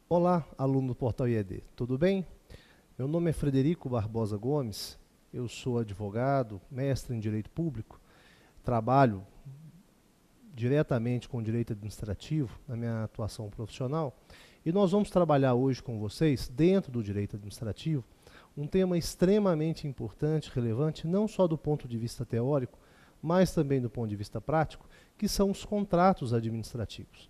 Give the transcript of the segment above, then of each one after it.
Olá, aluno do Portal IED, tudo bem? Meu nome é Frederico Barbosa Gomes, eu sou advogado, mestre em Direito Público, trabalho diretamente com Direito Administrativo na minha atuação profissional e nós vamos trabalhar hoje com vocês, dentro do Direito Administrativo, um tema extremamente importante, relevante, não só do ponto de vista teórico, mas também do ponto de vista prático, que são os contratos administrativos.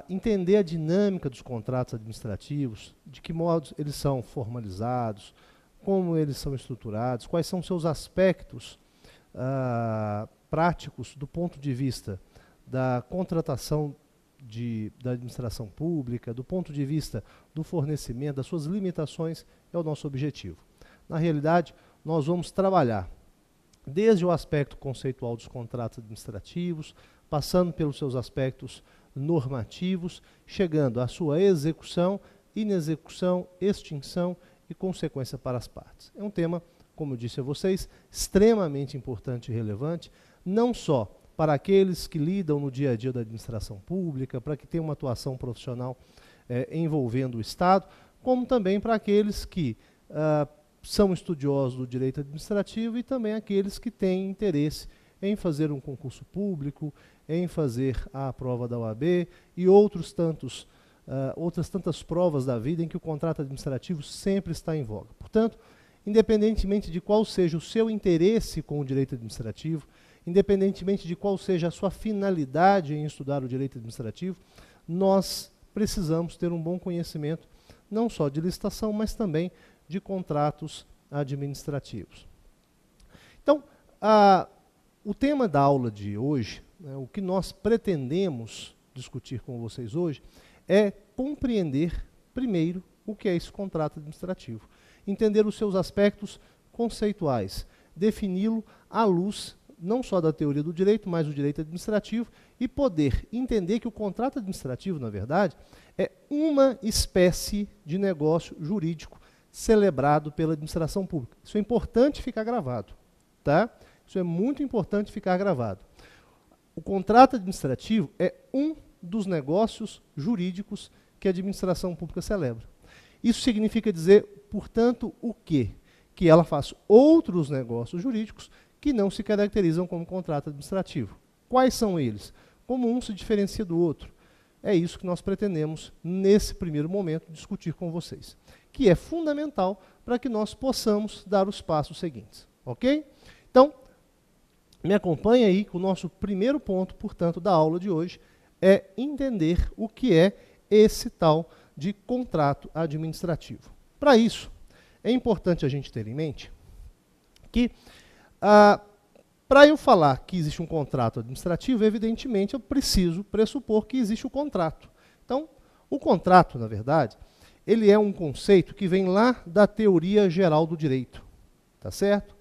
Entender a dinâmica dos contratos administrativos, de que modo eles são formalizados, como eles são estruturados, quais são seus aspectos práticos do ponto de vista da contratação da administração pública, do ponto de vista do fornecimento, das suas limitações, é o nosso objetivo. Na realidade, nós vamos trabalhar desde o aspecto conceitual dos contratos administrativos, passando pelos seus aspectos normativos, chegando à sua execução, inexecução, extinção e consequência para as partes. É um tema, como eu disse a vocês, extremamente importante e relevante, não só para aqueles que lidam no dia a dia da administração pública, para que tenham uma atuação profissional envolvendo o Estado, como também para aqueles que são estudiosos do direito administrativo e também aqueles que têm interesse em fazer um concurso público, em fazer a prova da OAB e outras tantas provas da vida em que o contrato administrativo sempre está em voga. Portanto, independentemente de qual seja o seu interesse com o direito administrativo, independentemente de qual seja a sua finalidade em estudar o direito administrativo, nós precisamos ter um bom conhecimento, não só de licitação, mas também de contratos administrativos. Então, o tema da aula de hoje, o que nós pretendemos discutir com vocês hoje, é compreender, primeiro, o que é esse contrato administrativo. Entender os seus aspectos conceituais, defini-lo à luz não só da teoria do direito, mas do direito administrativo, e poder entender que o contrato administrativo, na verdade, é uma espécie de negócio jurídico celebrado pela administração pública. Isso é importante ficar gravado, tá? Isso é muito importante ficar gravado. O contrato administrativo é um dos negócios jurídicos que a administração pública celebra. Isso significa dizer, portanto, o quê? Que ela faz outros negócios jurídicos que não se caracterizam como contrato administrativo. Quais são eles? Como um se diferencia do outro? É isso que nós pretendemos, nesse primeiro momento, discutir com vocês, que é fundamental para que nós possamos dar os passos seguintes. Ok? Então, me acompanhe aí, que o nosso primeiro ponto, portanto, da aula de hoje é entender o que é esse tal de contrato administrativo. Para isso, é importante a gente ter em mente que, para eu falar que existe um contrato administrativo, evidentemente eu preciso pressupor que existe o contrato. Então, o contrato, na verdade, ele é um conceito que vem lá da teoria geral do direito, tá certo?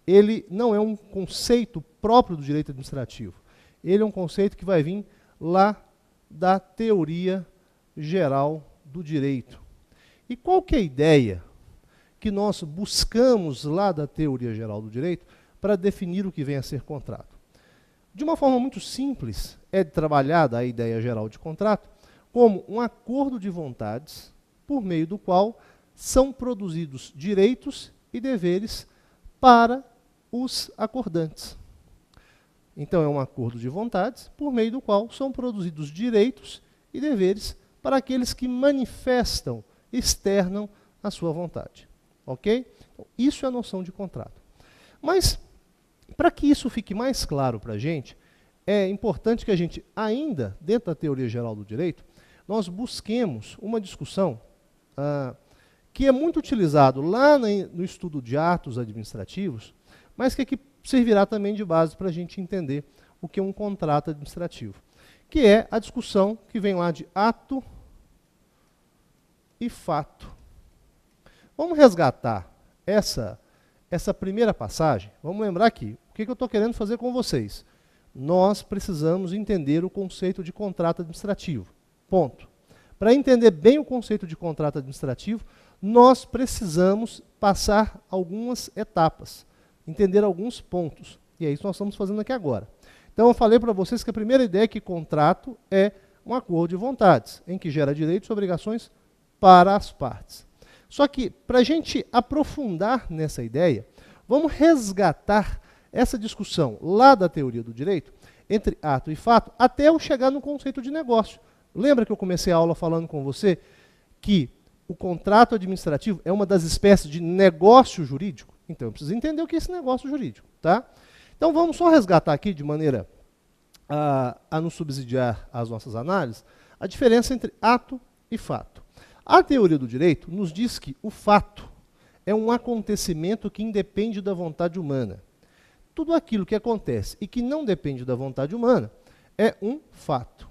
Ele não é um conceito próprio do direito administrativo. Ele é um conceito que vai vir lá da teoria geral do direito. E qual que é a ideia que nós buscamos lá da teoria geral do direito para definir o que vem a ser contrato? De uma forma muito simples, é trabalhada a ideia geral de contrato como um acordo de vontades por meio do qual são produzidos direitos e deveres para os acordantes. Então, é um acordo de vontades por meio do qual são produzidos direitos e deveres para aqueles que manifestam, externam a sua vontade. Ok? Então, isso é a noção de contrato. Mas, para que isso fique mais claro para a gente, é importante que a gente, ainda dentro da teoria geral do direito, nós busquemos uma discussão que é muito utilizado lá no estudo de atos administrativos, mas que aqui servirá também de base para a gente entender o que é um contrato administrativo, que é a discussão que vem lá de ato e fato. Vamos resgatar essa primeira passagem. Vamos lembrar aqui, o que eu estou querendo fazer com vocês? Nós precisamos entender o conceito de contrato administrativo. Ponto. Para entender bem o conceito de contrato administrativo, nós precisamos passar algumas etapas, entender alguns pontos. E é isso que nós estamos fazendo aqui agora. Então, eu falei para vocês que a primeira ideia é que contrato é um acordo de vontades, em que gera direitos e obrigações para as partes. Só que, para a gente aprofundar nessa ideia, vamos resgatar essa discussão lá da teoria do direito, entre ato e fato, até eu chegar no conceito de negócio. Lembra que eu comecei a aula falando com você que o contrato administrativo é uma das espécies de negócio jurídico? Então, eu preciso entender o que é esse negócio jurídico, tá? Então, vamos só resgatar aqui, de maneira a nos subsidiar as nossas análises, a diferença entre ato e fato. A teoria do direito nos diz que o fato é um acontecimento que independe da vontade humana. Tudo aquilo que acontece e que não depende da vontade humana é um fato.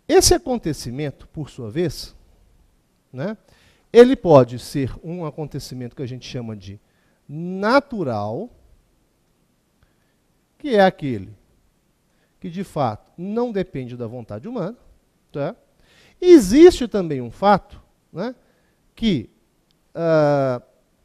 Esse acontecimento, por sua vez, né, ele pode ser um acontecimento que a gente chama de natural, que é aquele que, de fato, não depende da vontade humana. Tá? Existe também um fato, né, que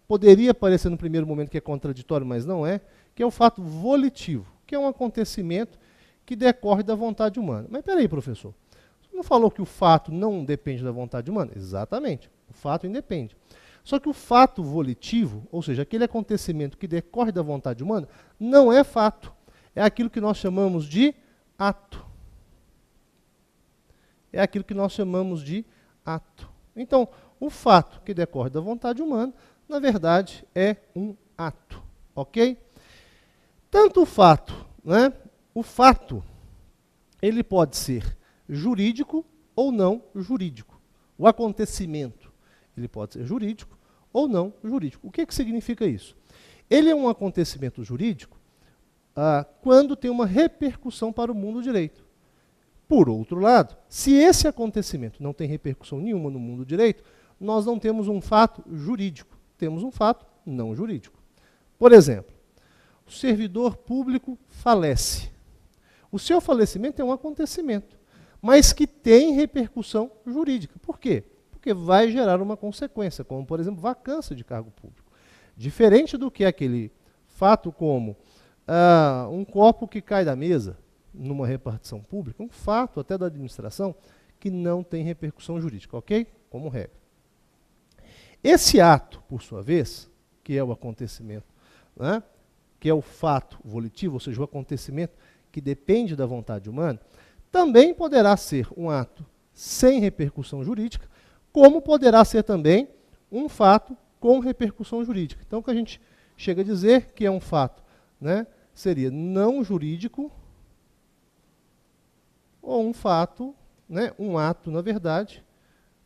poderia parecer no primeiro momento que é contraditório, mas não é, que é o fato volitivo, que é um acontecimento que decorre da vontade humana. Mas peraí, professor, você não falou que o fato não depende da vontade humana? Exatamente, o fato independe. Só que o fato volitivo, ou seja, aquele acontecimento que decorre da vontade humana, não é fato. É aquilo que nós chamamos de ato. É aquilo que nós chamamos de ato. Então, o fato que decorre da vontade humana, na verdade, é um ato. Ok? Tanto o fato, né? O fato, ele pode ser jurídico ou não jurídico. O acontecimento, ele pode ser jurídico ou não jurídico. O que significa isso? Ele é um acontecimento jurídico quando tem uma repercussão para o mundo do direito. Por outro lado, se esse acontecimento não tem repercussão nenhuma no mundo do direito, nós não temos um fato jurídico, temos um fato não jurídico. Por exemplo, o servidor público falece. O seu falecimento é um acontecimento, mas que tem repercussão jurídica. Por quê? Porque vai gerar uma consequência, como, por exemplo, vacância de cargo público. Diferente do que aquele fato como um copo que cai da mesa numa repartição pública, um fato até da administração que não tem repercussão jurídica, ok? Como regra. Esse ato, por sua vez, que é o acontecimento, né, que é o fato volitivo, ou seja, o acontecimento que depende da vontade humana, também poderá ser um ato sem repercussão jurídica, como poderá ser também um fato com repercussão jurídica. Então, o que a gente chega a dizer que é um fato, né, seria não jurídico, ou um fato, né, um ato, na verdade,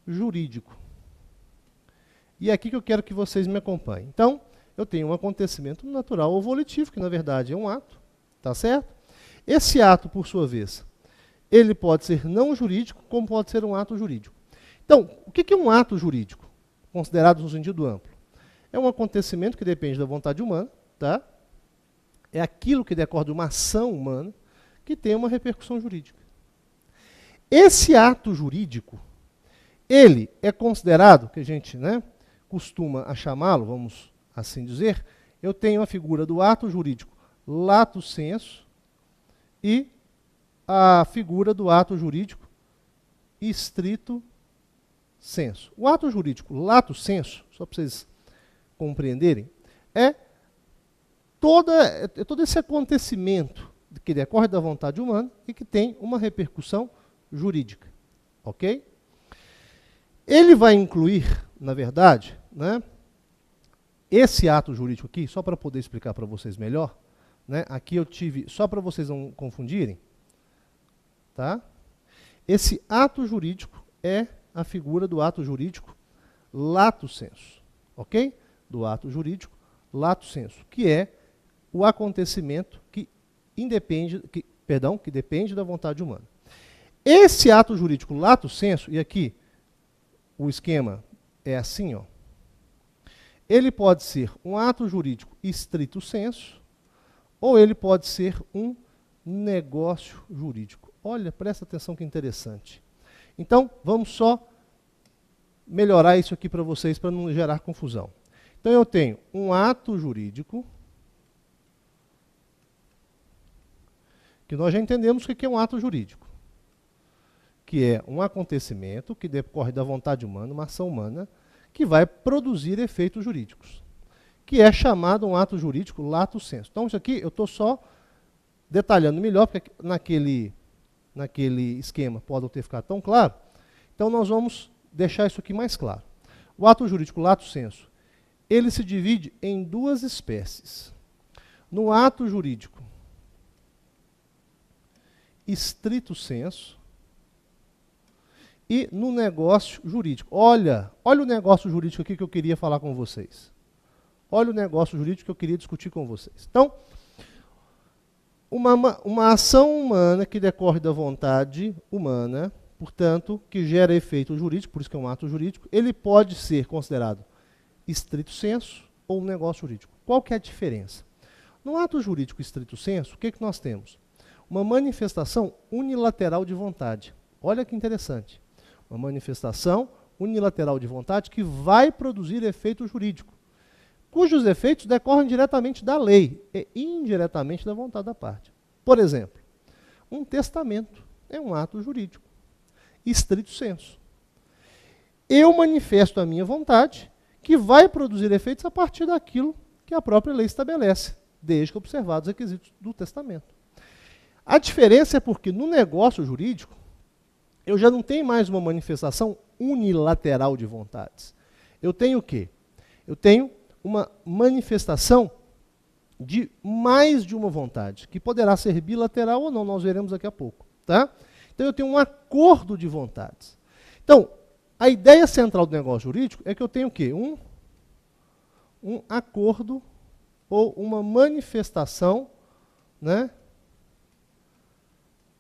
jurídico. E é aqui que eu quero que vocês me acompanhem. Então, eu tenho um acontecimento natural ou volitivo, que na verdade é um ato, tá certo? Esse ato, por sua vez, ele pode ser não jurídico, como pode ser um ato jurídico. Então, o que é um ato jurídico, considerado no sentido amplo? É um acontecimento que depende da vontade humana, tá? É aquilo que decorre de uma ação humana que tem uma repercussão jurídica. Esse ato jurídico, ele é considerado, que a gente, né, costuma a chamá-lo, vamos assim dizer, eu tenho a figura do ato jurídico lato sensu e a figura do ato jurídico stricto sensu. O ato jurídico lato sensu, só para vocês compreenderem, é todo esse acontecimento que decorre da vontade humana e que tem uma repercussão jurídica, ok? Ele vai incluir, na verdade, né, esse ato jurídico aqui, só para poder explicar para vocês melhor, né, aqui eu tive, só para vocês não confundirem, tá? Esse ato jurídico é a figura do ato jurídico lato sensu, ok? Do ato jurídico lato sensu, que é o acontecimento que depende da vontade humana. Esse ato jurídico lato sensu, e aqui o esquema é assim, ó, ele pode ser um ato jurídico stricto sensu, ou ele pode ser um negócio jurídico. Olha, presta atenção que interessante. Então, vamos só melhorar isso aqui para vocês, para não gerar confusão. Então, eu tenho um ato jurídico que nós já entendemos o que é um ato jurídico, que é um acontecimento que decorre da vontade humana, uma ação humana, que vai produzir efeitos jurídicos, que é chamado um ato jurídico lato sensu. Então, isso aqui eu estou só detalhando melhor, porque naquele esquema pode não ter ficado tão claro. Então, nós vamos deixar isso aqui mais claro. O ato jurídico lato sensu, ele se divide em duas espécies. No ato jurídico estrito sensu e no negócio jurídico. Olha o negócio jurídico aqui que eu queria falar com vocês. Olha o negócio jurídico que eu queria discutir com vocês. Então, uma ação humana que decorre da vontade humana, portanto, que gera efeito jurídico, por isso que é um ato jurídico, ele pode ser considerado estrito sensu ou um negócio jurídico. Qual que é a diferença? No ato jurídico estrito sensu, o que nós temos? Uma manifestação unilateral de vontade. Olha que interessante. Uma manifestação unilateral de vontade que vai produzir efeito jurídico, cujos efeitos decorrem diretamente da lei e indiretamente da vontade da parte. Por exemplo, um testamento é um ato jurídico, estrito sensu. Eu manifesto a minha vontade, que vai produzir efeitos a partir daquilo que a própria lei estabelece, desde que observados os requisitos do testamento. A diferença é porque no negócio jurídico, eu já não tenho mais uma manifestação unilateral de vontades. Eu tenho o quê? Eu tenho uma manifestação de mais de uma vontade, que poderá ser bilateral ou não, nós veremos daqui a pouco. Tá? Então eu tenho um acordo de vontades. Então, a ideia central do negócio jurídico é que eu tenho o quê? Um acordo ou uma manifestação, né,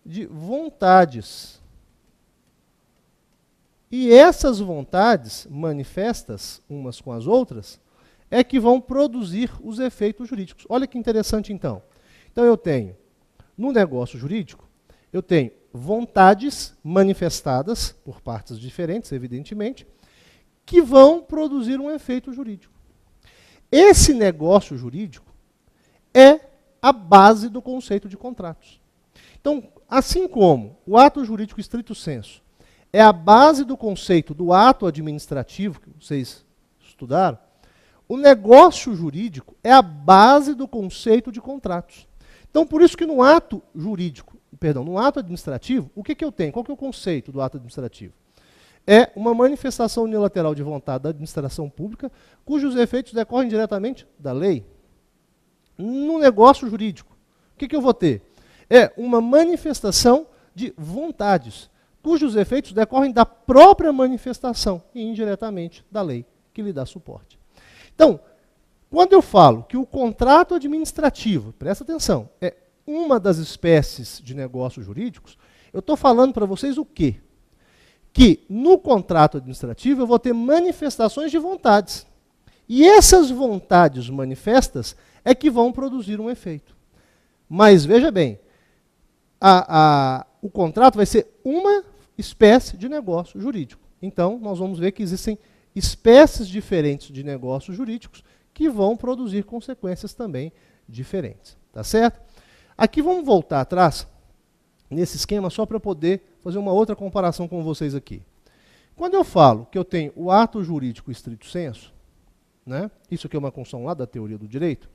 de vontades. E essas vontades manifestas umas com as outras é que vão produzir os efeitos jurídicos. Olha que interessante, então. Então, eu tenho, no negócio jurídico, eu tenho vontades manifestadas por partes diferentes, evidentemente, que vão produzir um efeito jurídico. Esse negócio jurídico é a base do conceito de contratos. Então, assim como o ato jurídico estrito sensu é a base do conceito do ato administrativo, que vocês estudaram, o negócio jurídico é a base do conceito de contratos. Então, por isso que no ato jurídico, no ato administrativo, o que eu tenho? Qual que é o conceito do ato administrativo? É uma manifestação unilateral de vontade da administração pública, cujos efeitos decorrem diretamente da lei. No negócio jurídico, o que eu vou ter? É uma manifestação de vontades, cujos efeitos decorrem da própria manifestação e indiretamente da lei que lhe dá suporte. Então, quando eu falo que o contrato administrativo, presta atenção, é uma das espécies de negócios jurídicos, eu estou falando para vocês o quê? Que no contrato administrativo eu vou ter manifestações de vontades. E essas vontades manifestas é que vão produzir um efeito. Mas, veja bem, o contrato vai ser uma espécie de negócio jurídico. Então, nós vamos ver que existem espécies diferentes de negócios jurídicos que vão produzir consequências também diferentes. Tá certo? Aqui vamos voltar atrás, nesse esquema, só para poder fazer uma outra comparação com vocês aqui. Quando eu falo que eu tenho o ato jurídico estrito sensu, né, isso aqui é uma construção lá da teoria do direito,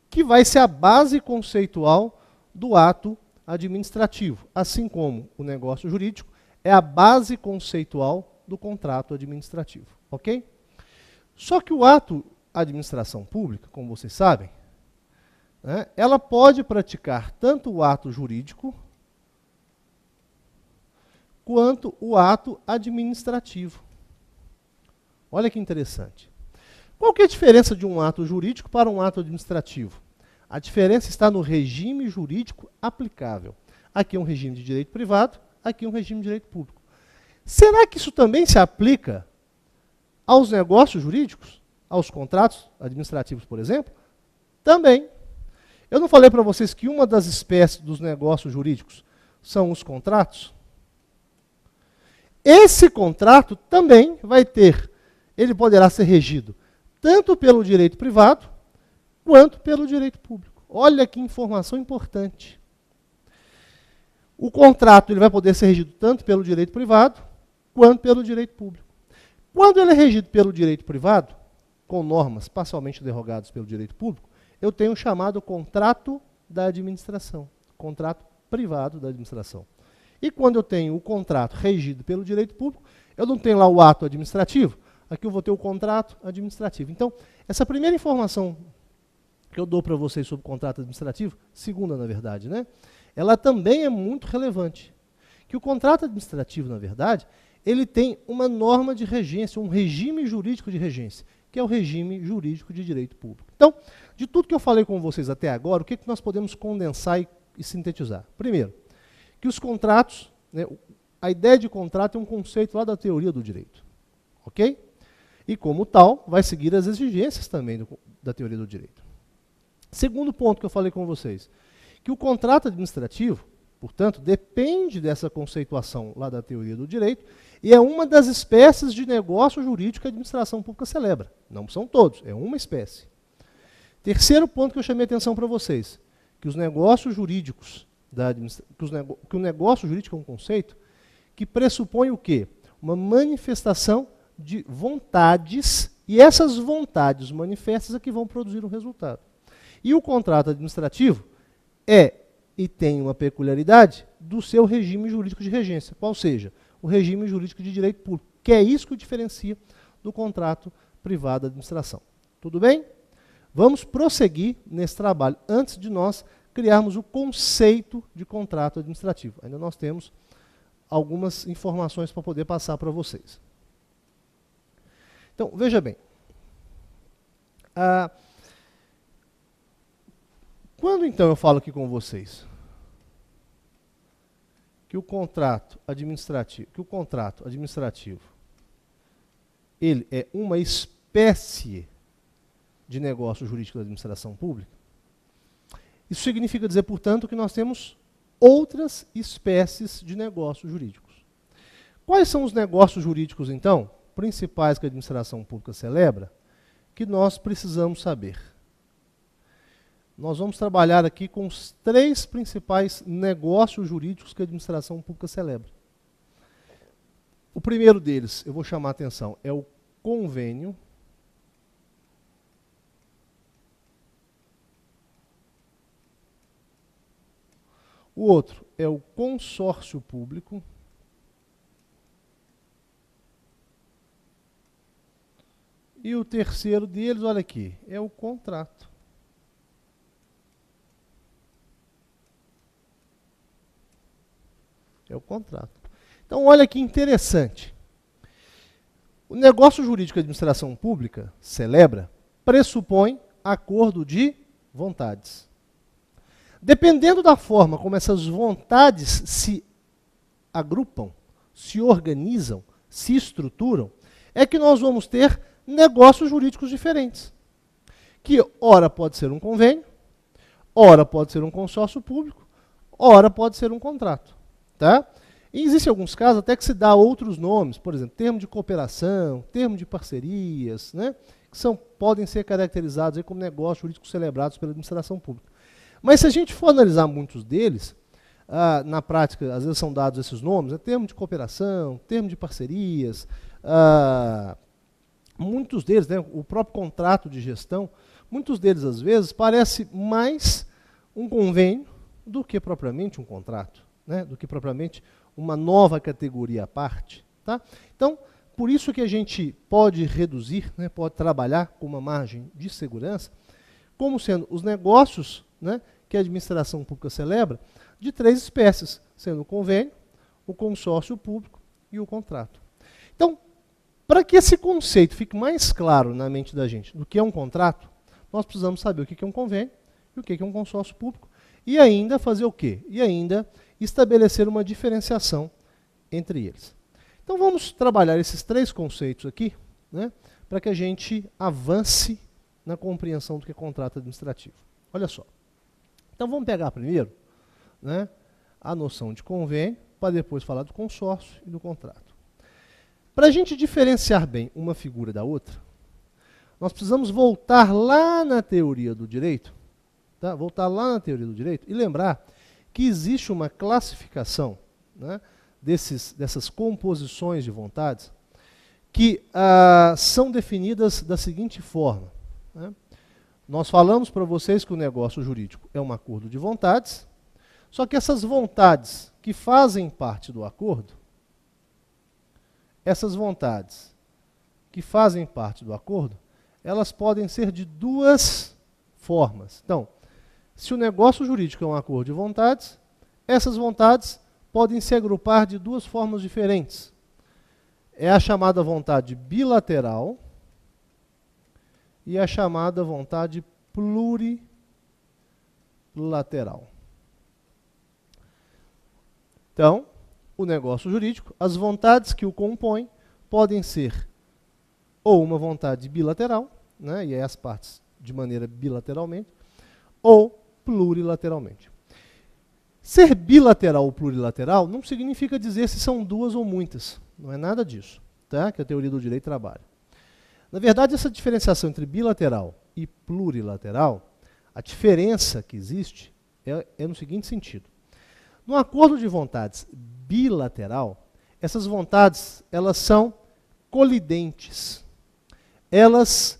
que vai ser a base conceitual do ato administrativo, assim como o negócio jurídico é a base conceitual do contrato administrativo, ok? Só que o ato administração pública, como vocês sabem, né, ela pode praticar tanto o ato jurídico quanto o ato administrativo. Olha que interessante. Qual que é a diferença de um ato jurídico para um ato administrativo? A diferença está no regime jurídico aplicável. Aqui é um regime de direito privado, aqui é um regime de direito público. Será que isso também se aplica aos negócios jurídicos? Aos contratos administrativos, por exemplo? Também. Eu não falei para vocês que uma das espécies dos negócios jurídicos são os contratos? Esse contrato também vai ter, ele poderá ser regido tanto pelo direito privado quanto pelo direito público. Olha que informação importante. O contrato ele vai poder ser regido tanto pelo direito privado quanto pelo direito público. Quando ele é regido pelo direito privado, com normas parcialmente derrogadas pelo direito público, eu tenho o chamado contrato da administração, contrato privado da administração. E quando eu tenho o contrato regido pelo direito público, eu não tenho lá o ato administrativo, aqui eu vou ter o contrato administrativo. Então, essa primeira informação que eu dou para vocês sobre o contrato administrativo, segunda na verdade, né? Ela também é muito relevante. Que o contrato administrativo, na verdade, ele tem uma norma de regência, um regime jurídico de regência, que é o regime jurídico de direito público. Então, de tudo que eu falei com vocês até agora, o que nós podemos condensar e sintetizar? Primeiro, que os contratos, né, a ideia de contrato é um conceito lá da teoria do direito. Ok? E como tal, vai seguir as exigências também da teoria do direito. Segundo ponto que eu falei com vocês, que o contrato administrativo, portanto, depende dessa conceituação lá da teoria do direito e é uma das espécies de negócio jurídico que a administração pública celebra. Não são todos, é uma espécie. Terceiro ponto que eu chamei a atenção para vocês, que os negócios jurídicos, que o negócio jurídico é um conceito que pressupõe o quê? Uma manifestação de vontades e essas vontades manifestas é que vão produzir um resultado. E o contrato administrativo é e tem uma peculiaridade do seu regime jurídico de regência, qual seja, o regime jurídico de direito público, que é isso que o diferencia do contrato privado da administração. Tudo bem? Vamos prosseguir nesse trabalho, antes de nós criarmos o conceito de contrato administrativo. Ainda nós temos algumas informações para poder passar para vocês. Então, veja bem. Quando então eu falo aqui com vocês que o contrato administrativo, ele é uma espécie de negócio jurídico da administração pública, isso significa dizer, portanto, que nós temos outras espécies de negócios jurídicos. Quais são os negócios jurídicos, então, principais que a administração pública celebra, que nós precisamos saber? Nós vamos trabalhar aqui com os 3 principais negócios jurídicos que a administração pública celebra. O primeiro deles, eu vou chamar a atenção, é o convênio. O outro é o consórcio público. E o terceiro deles, olha aqui, é o contrato. É o contrato. Então, olha que interessante. O negócio jurídico que a administração pública celebra pressupõe acordo de vontades. Dependendo da forma como essas vontades se agrupam, se organizam, se estruturam, é que nós vamos ter negócios jurídicos diferentes. Que ora pode ser um convênio, ora pode ser um consórcio público, ora pode ser um contrato. Tá? E existem alguns casos até que se dá outros nomes, por exemplo, termo de cooperação, termo de parcerias, né, que podem ser caracterizados aí como negócios jurídicos celebrados pela administração pública. Mas se a gente for analisar muitos deles, na prática, às vezes são dados esses nomes, termo de cooperação, termo de parcerias, muitos deles, né, o próprio contrato de gestão, muitos deles, às vezes, parece mais um convênio do que propriamente um contrato. Né, do que propriamente uma nova categoria à parte. Tá? Então, por isso que a gente pode reduzir, né, pode trabalhar com uma margem de segurança, como sendo os negócios, né, que a administração pública celebra, de 3 espécies, sendo o convênio, o consórcio público e o contrato. Então, para que esse conceito fique mais claro na mente da gente do que é um contrato, nós precisamos saber o que é um convênio e o que é um consórcio público, e ainda fazer o quê? E ainda estabelecer uma diferenciação entre eles. Então vamos trabalhar esses 3 conceitos aqui, né, para que a gente avance na compreensão do que é contrato administrativo. Olha só. Então vamos pegar primeiro, né, a noção de convênio, para depois falar do consórcio e do contrato. Para a gente diferenciar bem uma figura da outra, nós precisamos voltar lá na teoria do direito tá? Voltar lá na teoria do direito e lembrar que existe uma classificação, né, dessas composições de vontades que são definidas da seguinte forma, né? Nós falamos para vocês que o negócio jurídico é um acordo de vontades, só que essas vontades que fazem parte do acordo, elas podem ser de duas formas. Então, se o negócio jurídico é um acordo de vontades, essas vontades podem se agrupar de duas formas diferentes. É a chamada vontade bilateral e a chamada vontade plurilateral. Então, o negócio jurídico, as vontades que o compõem podem ser ou uma vontade bilateral, né, e aí as partes de maneira bilateralmente, ou plurilateralmente. Ser bilateral ou plurilateral não significa dizer se são duas ou muitas. Não é nada disso, tá? Que a teoria do direito trabalha. Na verdade, essa diferenciação entre bilateral e plurilateral, a diferença que existe é no seguinte sentido. No acordo de vontades bilateral, essas vontades elas são colidentes. Elas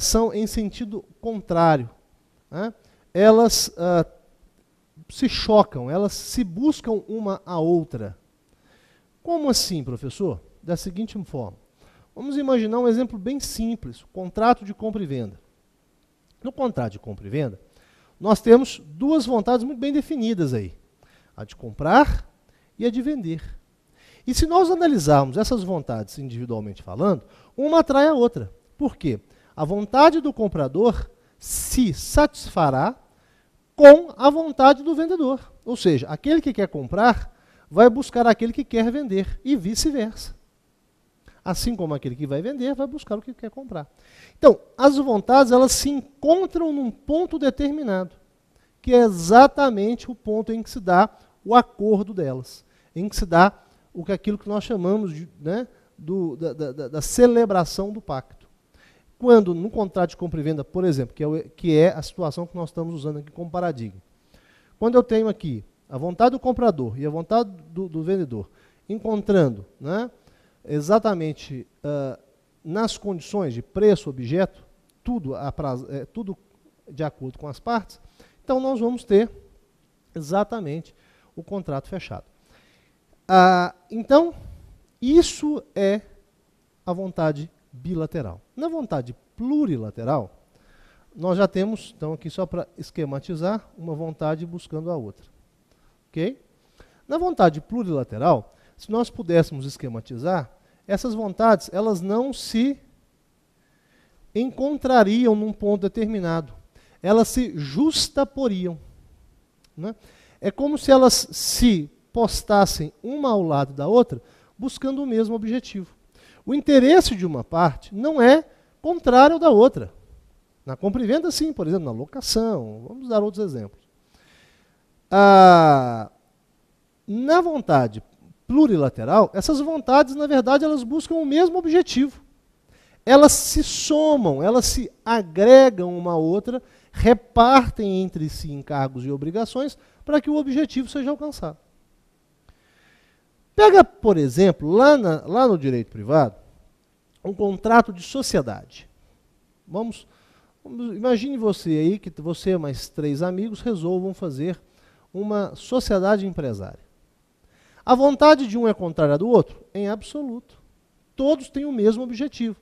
são em sentido contrário, né? Elas se chocam, elas se buscam uma a outra. Como assim, professor? Da seguinte forma. Vamos imaginar um exemplo bem simples, contrato de compra e venda. No contrato de compra e venda, nós temos duas vontades muito bem definidas aí. A de comprar e a de vender. E se nós analisarmos essas vontades individualmente falando, uma atrai a outra. Por quê? A vontade do comprador se satisfará com a vontade do vendedor. Ou seja, aquele que quer comprar vai buscar aquele que quer vender e vice-versa. Assim como aquele que vai vender vai buscar o que quer comprar. Então, as vontades elas se encontram num ponto determinado, que é exatamente o ponto em que se dá o acordo delas, em que se dá aquilo que nós chamamos de, né, da celebração do pacto. Quando no contrato de compra e venda, por exemplo, que é a situação que nós estamos usando aqui como paradigma, quando eu tenho aqui a vontade do comprador e a vontade do vendedor encontrando, né, exatamente nas condições de preço, objeto, tudo de acordo com as partes, então nós vamos ter exatamente o contrato fechado. Então, isso é a vontade bilateral. Na vontade plurilateral, nós já temos, então aqui só para esquematizar, uma vontade buscando a outra. Ok? Na vontade plurilateral, se nós pudéssemos esquematizar, essas vontades elas não se encontrariam num ponto determinado. Elas se justaporiam, né? É como se elas se postassem uma ao lado da outra, buscando o mesmo objetivo. O interesse de uma parte não é contrário ao da outra. Na compra e venda, sim, por exemplo, na locação. Vamos dar outros exemplos. Na vontade plurilateral, essas vontades, na verdade, elas buscam o mesmo objetivo. Elas se somam, elas se agregam uma à outra, repartem entre si encargos e obrigações para que o objetivo seja alcançado. Pega, por exemplo, lá no direito privado, um contrato de sociedade. Imagine você aí, que você e mais 3 amigos resolvam fazer uma sociedade empresária. A vontade de um é contrária do outro? Em absoluto. Todos têm o mesmo objetivo.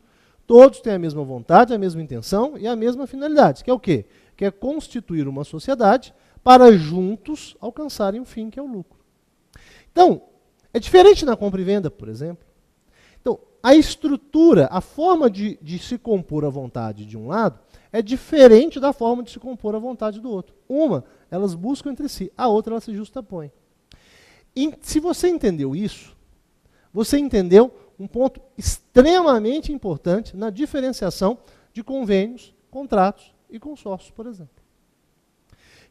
Todos têm a mesma vontade, a mesma intenção e a mesma finalidade, que é o quê? Que é constituir uma sociedade para juntos alcançarem o fim, que é o lucro. Então, é diferente na compra e venda, por exemplo. Então, a estrutura, a forma de se compor a vontade de um lado é diferente da forma de se compor a vontade do outro. Uma, elas buscam entre si, a outra, elas se justapõem. E se você entendeu isso, você entendeu um ponto extremamente importante na diferenciação de convênios, contratos e consórcios, por exemplo.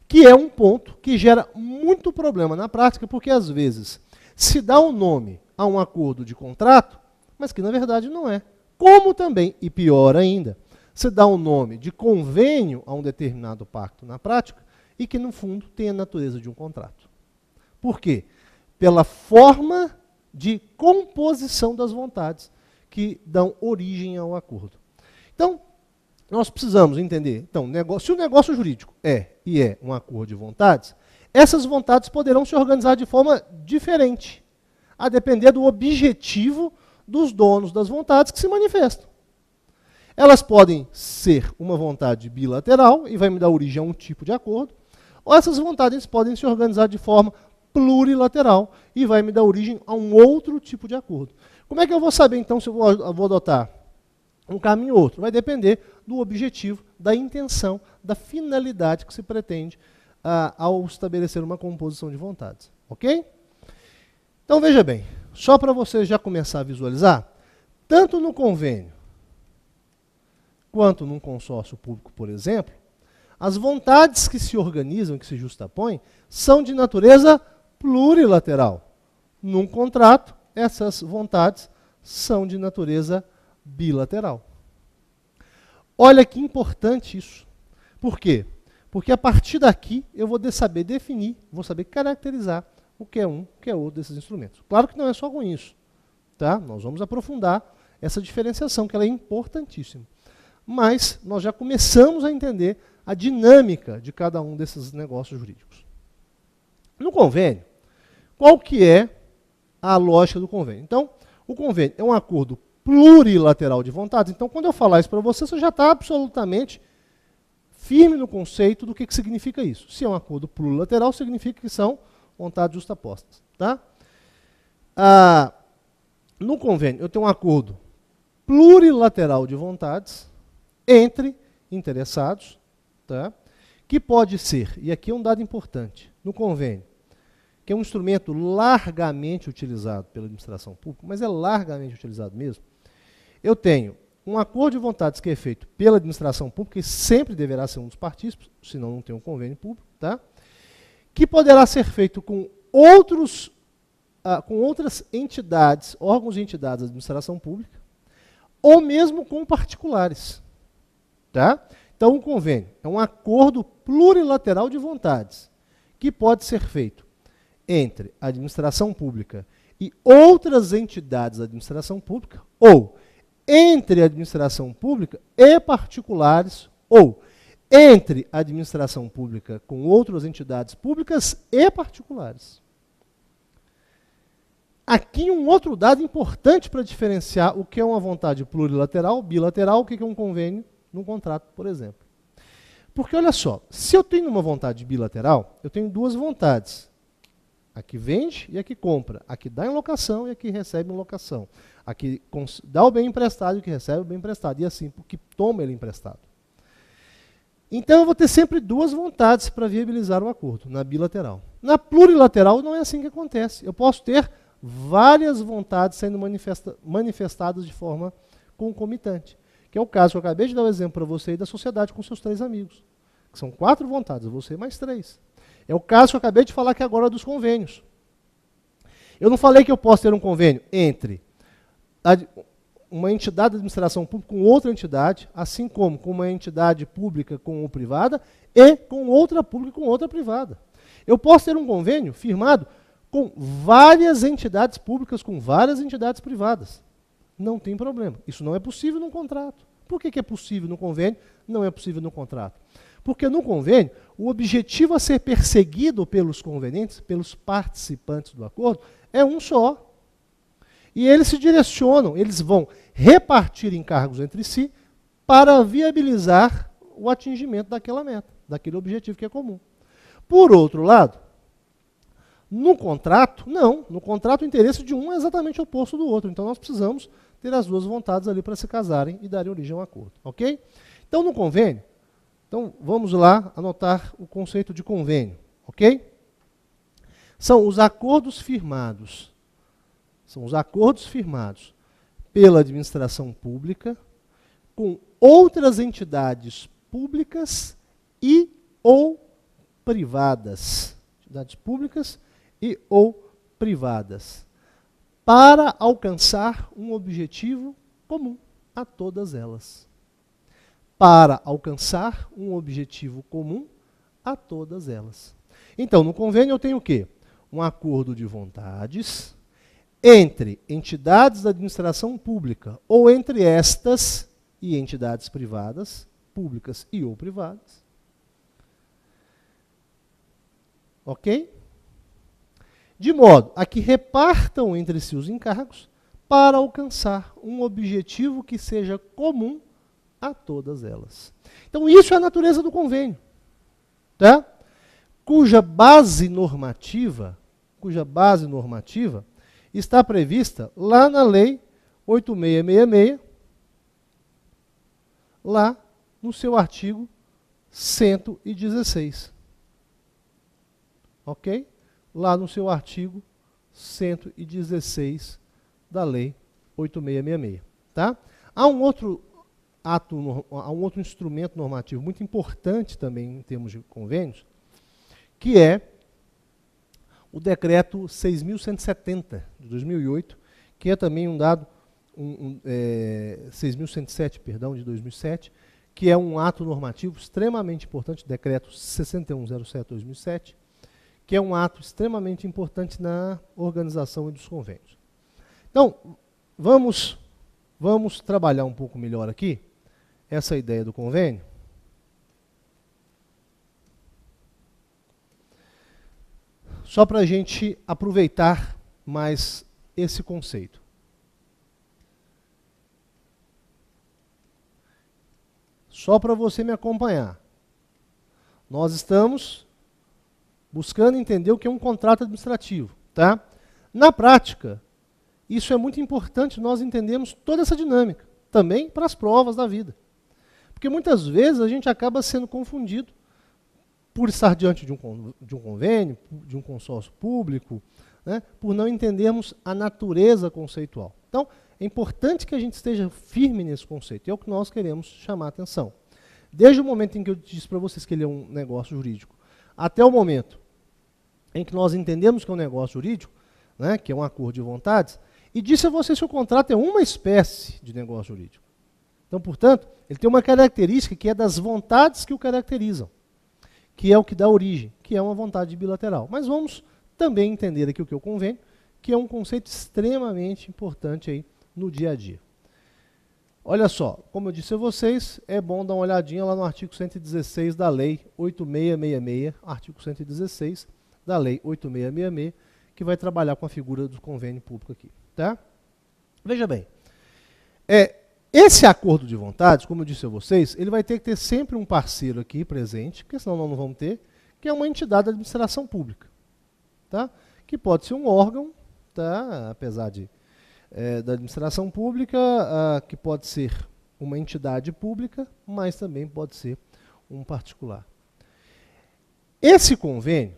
Que é um ponto que gera muito problema na prática, porque às vezes se dá o nome a um acordo de contrato, mas que na verdade não é. Como também, e pior ainda, se dá um nome de convênio a um determinado pacto na prática e que, no fundo, tem a natureza de um contrato. Por quê? Pela forma de composição das vontades que dão origem ao acordo. Então, nós precisamos entender, então, se o negócio jurídico é um acordo de vontades, essas vontades poderão se organizar de forma diferente, a depender do objetivo dos donos das vontades que se manifestam. Elas podem ser uma vontade bilateral e vai me dar origem a um tipo de acordo, ou essas vontades podem se organizar de forma plurilateral e vai me dar origem a um outro tipo de acordo. Como é que eu vou saber, então, se eu vou adotar um caminho ou outro? Vai depender do objetivo, da intenção, da finalidade que se pretende ao estabelecer uma composição de vontades. Ok? Então, veja bem, só para você já começar a visualizar, tanto no convênio quanto num consórcio público, por exemplo, as vontades que se organizam, que se justapõem, são de natureza plurilateral. Num contrato, essas vontades são de natureza bilateral. Olha que importante isso. Por quê? Porque a partir daqui eu vou saber definir, vou saber caracterizar o que é um, o que é outro desses instrumentos. Claro que não é só com isso. Tá? Nós vamos aprofundar essa diferenciação, que ela é importantíssima. Mas nós já começamos a entender a dinâmica de cada um desses negócios jurídicos. No convênio, qual que é a lógica do convênio? Então, o convênio é um acordo plurilateral de vontades. Então, quando eu falar isso para você, você já está absolutamente firme no conceito do que significa isso. Se é um acordo plurilateral, significa que são vontades justapostas. Tá? No convênio, eu tenho um acordo plurilateral de vontades entre interessados, tá? Que pode ser, e aqui é um dado importante, no convênio, que é um instrumento largamente utilizado pela administração pública, mas é largamente utilizado mesmo, eu tenho um acordo de vontades que é feito pela administração pública, e sempre deverá ser um dos partícipes, senão não tem um convênio público, tá? Que poderá ser feito com outras entidades, órgãos e entidades da administração pública, ou mesmo com particulares. Tá? Então, um convênio é um acordo plurilateral de vontades, que pode ser feito entre a administração pública e outras entidades da administração pública, ou entre a administração pública e particulares, ou entre a administração pública com outras entidades públicas e particulares. Aqui um outro dado importante para diferenciar o que é uma vontade plurilateral, bilateral, o que é um convênio num contrato, por exemplo. Porque, olha só, se eu tenho uma vontade bilateral, eu tenho duas vontades. A que vende e a que compra. A que dá em locação e a que recebe em locação. A que dá o bem emprestado e a que recebe o bem emprestado. E assim, porque toma ele emprestado. Então, eu vou ter sempre duas vontades para viabilizar o acordo, na bilateral. Na plurilateral, não é assim que acontece. Eu posso ter várias vontades sendo manifestadas de forma concomitante. Que é o caso que eu acabei de dar o exemplo para você aí da sociedade com seus 3 amigos. Que são 4 vontades, você mais 3. É o caso que eu acabei de falar aqui agora dos convênios. Eu não falei que eu posso ter um convênio entre uma entidade de administração pública com outra entidade, assim como com uma entidade pública com uma privada e com outra pública com outra privada. Eu posso ter um convênio firmado com várias entidades públicas com várias entidades privadas. Não tem problema. Isso não é possível num contrato. Por que é possível no convênio? Não é possível no contrato. Porque no convênio, o objetivo a ser perseguido pelos convenientes, pelos participantes do acordo, é um só. E eles se direcionam, eles vão repartir encargos entre si para viabilizar o atingimento daquela meta, daquele objetivo que é comum. Por outro lado, no contrato, não. No contrato, o interesse de um é exatamente o oposto do outro. Então, nós precisamos ter as duas vontades ali para se casarem e darem origem a um acordo. Ok? Então, no convênio, vamos lá anotar o conceito de convênio. Ok? São os acordos firmados. São os acordos firmados pela administração pública com outras entidades públicas e ou privadas. Entidades públicas e ou privadas, para alcançar um objetivo comum a todas elas. para alcançar um objetivo comum a todas elas. Então, no convênio eu tenho o quê? Um acordo de vontades entre entidades da administração pública ou entre estas e entidades privadas, públicas e ou privadas. Ok? De modo a que repartam entre si os encargos para alcançar um objetivo que seja comum a todas elas. Então, isso é a natureza do convênio, tá? Cuja base normativa está prevista lá na Lei 8666, lá no seu artigo 116. Ok? Lá no seu artigo 116 da Lei 8666. Tá? Há um outro instrumento normativo muito importante também em termos de convênios, que é o Decreto 6.170, de 2008, que é também 6.107, perdão, de 2007, que é um ato normativo extremamente importante, Decreto 6107/2007, que é um ato extremamente importante na organização dos convênios. Então, vamos trabalhar um pouco melhor aqui essa ideia do convênio. Só para a gente aproveitar mais esse conceito. Só para você me acompanhar. Nós estamos buscando entender o que é um contrato administrativo, tá? Na prática, isso é muito importante nós entendermos toda essa dinâmica, também para as provas da vida. Porque muitas vezes a gente acaba sendo confundido por estar diante de um convênio, de um consórcio público, né, por não entendermos a natureza conceitual. Então, é importante que a gente esteja firme nesse conceito, e é o que nós queremos chamar a atenção. Desde o momento em que eu disse para vocês que ele é um negócio jurídico, até o momento em que nós entendemos que é um negócio jurídico, né, que é um acordo de vontades, e disse a vocês que o contrato é uma espécie de negócio jurídico. Então, portanto, ele tem uma característica que é das vontades que o caracterizam, que é o que dá origem, que é uma vontade bilateral. Mas vamos também entender aqui o que é o convênio, que é um conceito extremamente importante aí no dia a dia. Olha só, como eu disse a vocês, é bom dar uma olhadinha lá no artigo 116 da Lei 8666, artigo 116 da Lei 8666, que vai trabalhar com a figura do convênio público aqui. Tá? Veja bem, esse acordo de vontades, como eu disse a vocês, ele vai ter que ter sempre um parceiro aqui presente, porque senão nós não vamos ter, que é uma entidade da administração pública, tá? Que pode ser um órgão, tá? Apesar da administração pública, que pode ser uma entidade pública, mas também pode ser um particular. Esse convênio,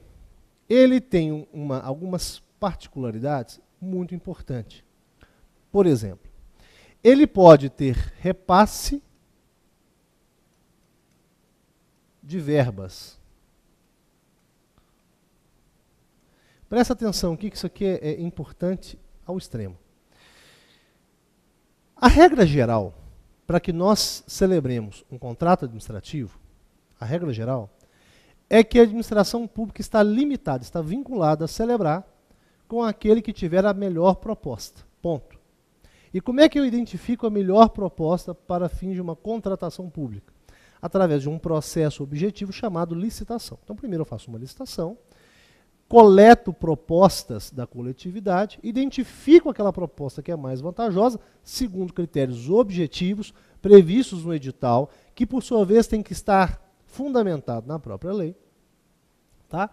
ele tem algumas particularidades muito importantes. Por exemplo, ele pode ter repasse de verbas. Presta atenção aqui, que isso aqui é importante ao extremo. A regra geral, para que nós celebremos um contrato administrativo, a regra geral, é que a administração pública está limitada, está vinculada a celebrar com aquele que tiver a melhor proposta. Ponto. E como é que eu identifico a melhor proposta para fins de uma contratação pública? Através de um processo objetivo chamado licitação. Então, primeiro eu faço uma licitação, coleto propostas da coletividade, identifico aquela proposta que é mais vantajosa, segundo critérios objetivos, previstos no edital, que por sua vez tem que estar fundamentado na própria lei. Tá?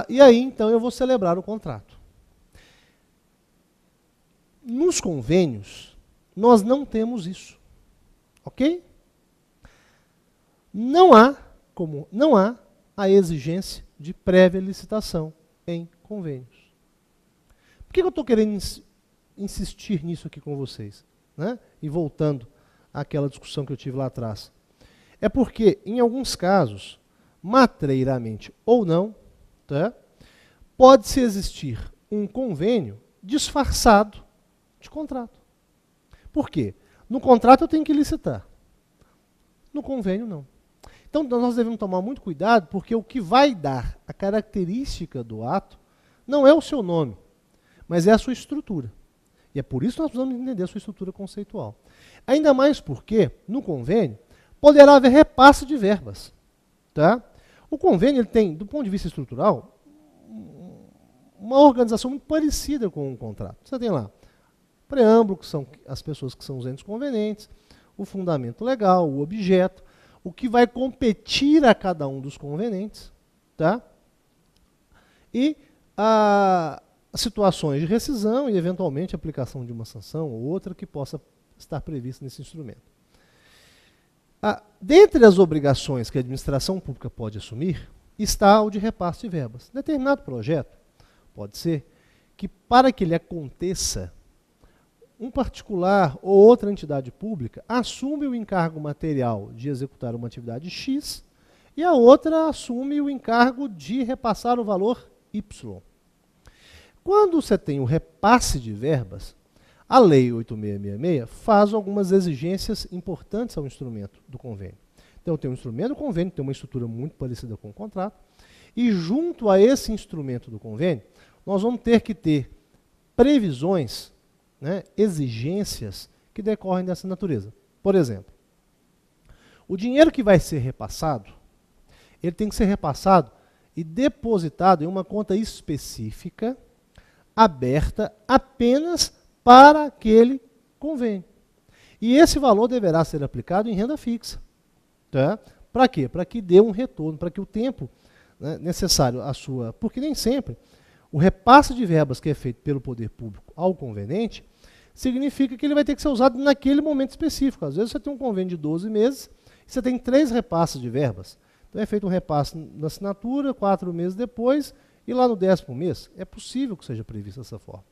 E aí, então, eu vou celebrar o contrato. Nos convênios, nós não temos isso. Ok? Não há a exigência de prévia licitação em convênios. Por que eu estou querendo insistir nisso aqui com vocês? Né? E voltando àquela discussão que eu tive lá atrás. É porque, em alguns casos, matreiramente ou não, tá, pode-se existir um convênio disfarçado de contrato. Por quê? No contrato eu tenho que licitar. No convênio, não. Então, nós devemos tomar muito cuidado, porque o que vai dar a característica do ato não é o seu nome, mas é a sua estrutura. E é por isso que nós precisamos entender a sua estrutura conceitual. Ainda mais porque, no convênio, poderá haver repasse de verbas. Tá? O convênio ele tem, do ponto de vista estrutural, uma organização muito parecida com um contrato. Você tem lá o preâmbulo, que são as pessoas que são os entes convenientes, o fundamento legal, o objeto, o que vai competir a cada um dos convenientes, tá? E situações de rescisão e, eventualmente, aplicação de uma sanção ou outra que possa estar prevista nesse instrumento. Dentre as obrigações que a administração pública pode assumir, está o de repasse de verbas. Determinado projeto, pode ser, que para que ele aconteça, um particular ou outra entidade pública assume o encargo material de executar uma atividade X e a outra assume o encargo de repassar o valor Y. Quando você tem o repasse de verbas, a Lei 8666 faz algumas exigências importantes ao instrumento do convênio. Então, tem um instrumento do convênio, tem uma estrutura muito parecida com o contrato, e junto a esse instrumento do convênio, nós vamos ter que ter previsões, né, exigências que decorrem dessa natureza. Por exemplo, o dinheiro que vai ser repassado, ele tem que ser repassado e depositado em uma conta específica, aberta apenas para aquele convênio. E esse valor deverá ser aplicado em renda fixa. Tá? Para quê? Para que dê um retorno, para que o tempo, né, necessário à sua... Porque nem sempre o repasse de verbas que é feito pelo poder público ao conveniente significa que ele vai ter que ser usado naquele momento específico. Às vezes você tem um convênio de 12 meses e você tem 3 repasses de verbas. Então é feito um repasse na assinatura, 4 meses depois, e lá no 10º mês. É possível que seja previsto dessa forma.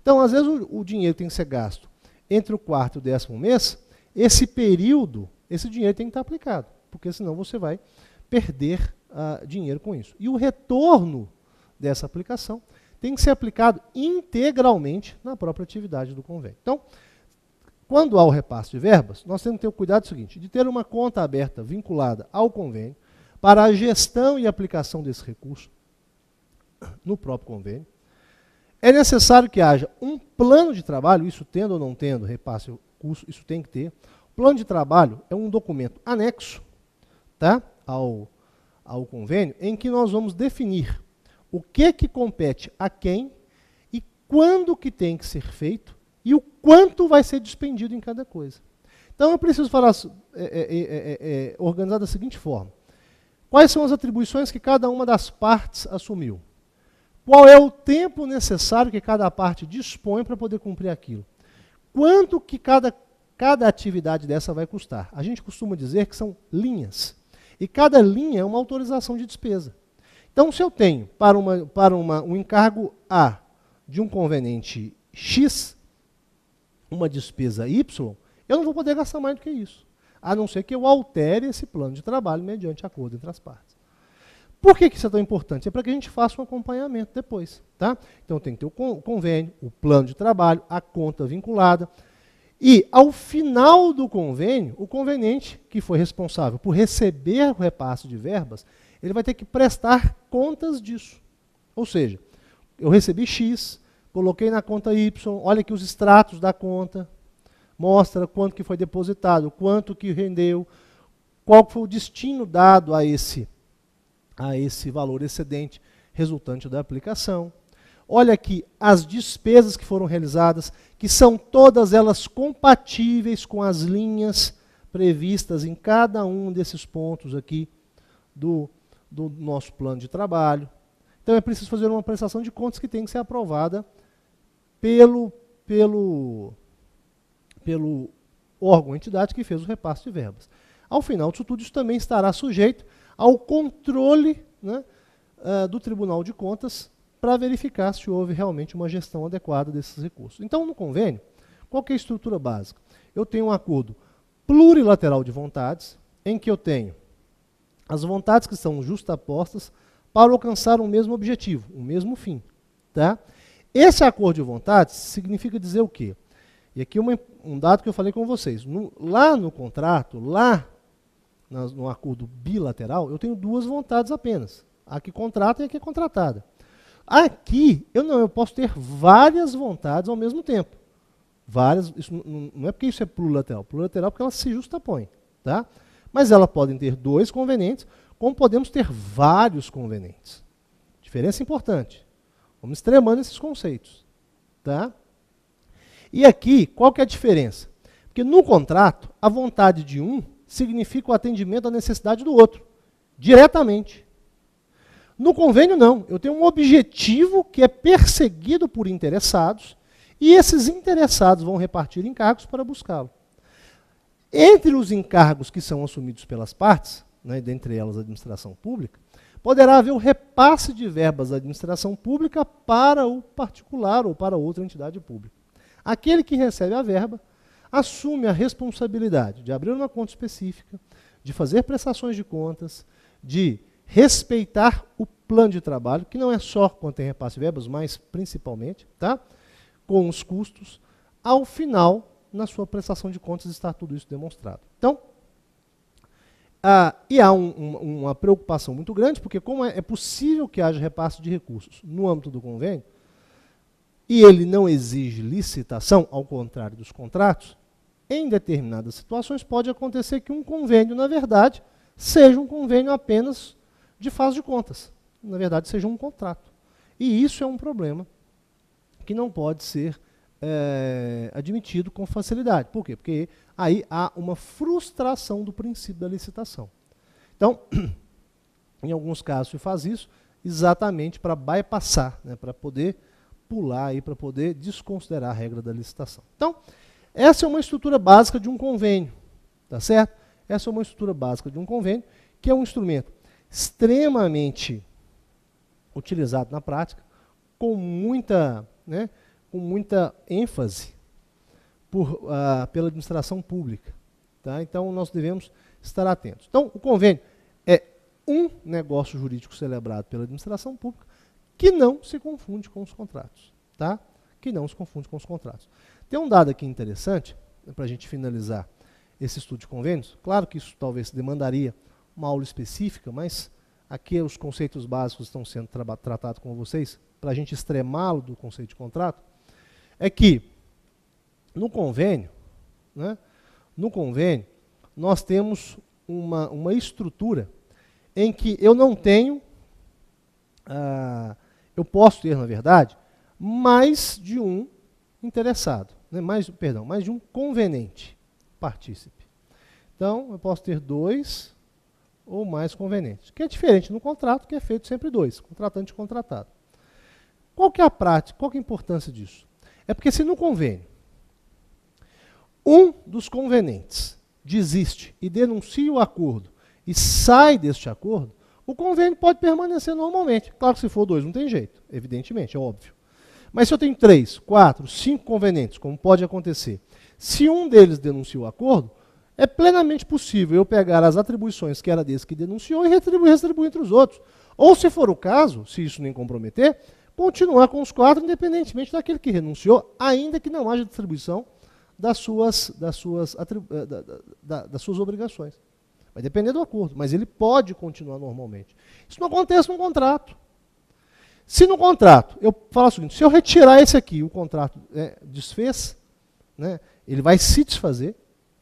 Então, às vezes, o dinheiro tem que ser gasto entre o 4º e o 10º mês. Esse período, esse dinheiro tem que estar aplicado, porque senão você vai perder dinheiro com isso. E o retorno dessa aplicação tem que ser aplicado integralmente na própria atividade do convênio. Então, quando há o repasse de verbas, nós temos que ter o cuidado seguinte, de ter uma conta aberta vinculada ao convênio para a gestão e aplicação desse recurso no próprio convênio. É necessário que haja um plano de trabalho, isso tendo ou não tendo repasse ou curso, isso tem que ter. O plano de trabalho é um documento anexo, tá, ao convênio, em que nós vamos definir o que compete a quem e quando que tem que ser feito e o quanto vai ser despendido em cada coisa. Então, eu preciso falar, organizar da seguinte forma. Quais são as atribuições que cada uma das partes assumiu? Qual é o tempo necessário que cada parte dispõe para poder cumprir aquilo? Quanto que cada atividade dessa vai custar? A gente costuma dizer que são linhas. E cada linha é uma autorização de despesa. Então, se eu tenho para um encargo A de um conveniente X, uma despesa Y, eu não vou poder gastar mais do que isso, a não ser que eu altere esse plano de trabalho mediante acordo entre as partes. Por que isso é tão importante? É para que a gente faça um acompanhamento depois. Tá? Então, tem que ter o convênio, o plano de trabalho, a conta vinculada. E, ao final do convênio, o conveniente, que foi responsável por receber o repasse de verbas, ele vai ter que prestar contas disso. Ou seja, eu recebi X, coloquei na conta Y, olha aqui os extratos da conta, mostra quanto que foi depositado, quanto que rendeu, qual foi o destino dado a esse valor excedente resultante da aplicação. Olha aqui as despesas que foram realizadas, que são todas elas compatíveis com as linhas previstas em cada um desses pontos aqui do nosso plano de trabalho. Então é preciso fazer uma prestação de contas que tem que ser aprovada pelo órgão, entidade que fez o repasse de verbas. Ao final disso tudo, isso também estará sujeito ao controle, né, do Tribunal de Contas para verificar se houve realmente uma gestão adequada desses recursos. Então, no convênio, qual que é a estrutura básica? Eu tenho um acordo plurilateral de vontades, em que eu tenho as vontades que são justapostas para alcançar o mesmo objetivo, o mesmo fim. Tá? Esse acordo de vontades significa dizer o quê? E aqui um dado que eu falei com vocês. Lá no contrato, lá no acordo bilateral, eu tenho duas vontades apenas. A que contrata e a que é contratada. Aqui, eu posso ter várias vontades ao mesmo tempo. Várias, isso não é porque isso é plurilateral. Plurilateral é porque elas se justapõem. Tá? Mas elas podem ter dois convenientes, como podemos ter vários convenientes. Diferença importante. Vamos extremando esses conceitos. Tá? E aqui, qual que é a diferença? Porque no contrato, a vontade de um significa o atendimento à necessidade do outro, diretamente. No convênio, não. Eu tenho um objetivo que é perseguido por interessados, e esses interessados vão repartir encargos para buscá-lo. Entre os encargos que são assumidos pelas partes, né, dentre elas a administração pública, poderá haver o repasse de verbas da administração pública para o particular ou para outra entidade pública. Aquele que recebe a verba assume a responsabilidade de abrir uma conta específica, de fazer prestações de contas, de respeitar o plano de trabalho, que não é só quando tem repasse de verbas, mas principalmente, tá? Com os custos. Ao final, na sua prestação de contas, está tudo isso demonstrado. Então, há uma preocupação muito grande, porque como é possível que haja repasse de recursos no âmbito do convênio, e ele não exige licitação, ao contrário dos contratos, em determinadas situações pode acontecer que um convênio, na verdade, seja um convênio apenas de faz de contas. Na verdade, seja um contrato. E isso é um problema que não pode ser admitido com facilidade. Por quê? Porque aí há uma frustração do princípio da licitação. Então, em alguns casos se faz isso exatamente para bypassar, né, para poder pular e para poder desconsiderar a regra da licitação. Então, essa é uma estrutura básica de um convênio, tá certo? Essa é uma estrutura básica de um convênio, que é um instrumento extremamente utilizado na prática, com muita ênfase pela administração pública. Tá? Então, nós devemos estar atentos. Então, o convênio é um negócio jurídico celebrado pela administração pública que não se confunde com os contratos. Tá? Que não se confunde com os contratos. Tem um dado aqui interessante, para a gente finalizar esse estudo de convênios. Claro que isso talvez demandaria uma aula específica, mas aqui os conceitos básicos estão sendo tratados com vocês, para a gente extremá-lo do conceito de contrato, é que no convênio, né, nós temos uma estrutura em que eu não tenho, eu posso ter, na verdade, mais de um interessado, né, mais de um convenente partícipe. Então, eu posso ter dois ou mais convenientes, que é diferente no contrato, que é feito sempre dois, contratante e contratado. Qual que é a prática, qual que é a importância disso? É porque se no convênio um dos convenentes desiste e denuncia o acordo e sai deste acordo, o convênio pode permanecer normalmente. Claro que se for dois não tem jeito, evidentemente, é óbvio. Mas se eu tenho 3, 4, 5 convenientes, como pode acontecer, se um deles denuncia o acordo, é plenamente possível eu pegar as atribuições que era desse que denunciou e retribuir entre os outros. Ou, se for o caso, se isso nem comprometer, continuar com os 4, independentemente daquele que renunciou, ainda que não haja distribuição das suas obrigações. Vai depender do acordo, mas ele pode continuar normalmente. Isso não acontece no contrato. Se no contrato, eu falo o seguinte, se eu retirar esse aqui, o contrato desfez, né, ele vai se desfazer,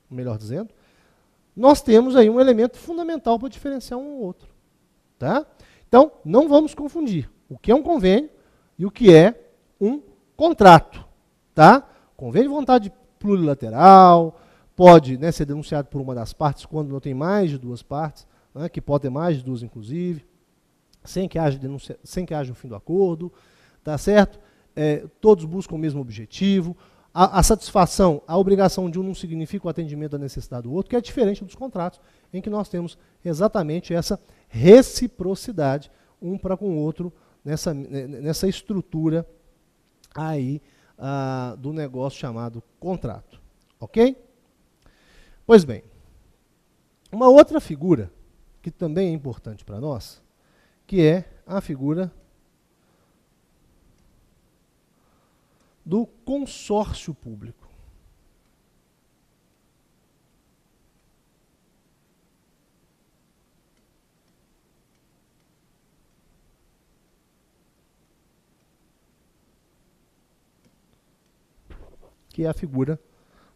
melhor dizendo, nós temos aí um elemento fundamental para diferenciar um ou outro. Tá? Então, não vamos confundir o que é um convênio e o que é um contrato. Tá? Convênio de vontade plurilateral, pode, né, ser denunciado por uma das partes quando não tem mais de duas partes, né, que pode ter mais de duas inclusive, sem que haja denúncia, sem que haja o fim do acordo, tá certo? Todos buscam o mesmo objetivo. A satisfação, a obrigação de um não significa o atendimento da necessidade do outro, que é diferente dos contratos, em que nós temos exatamente essa reciprocidade um para com o outro nessa estrutura aí do negócio chamado contrato. Ok? Pois bem, uma outra figura que também é importante para nós, que é a figura do consórcio público. que é a figura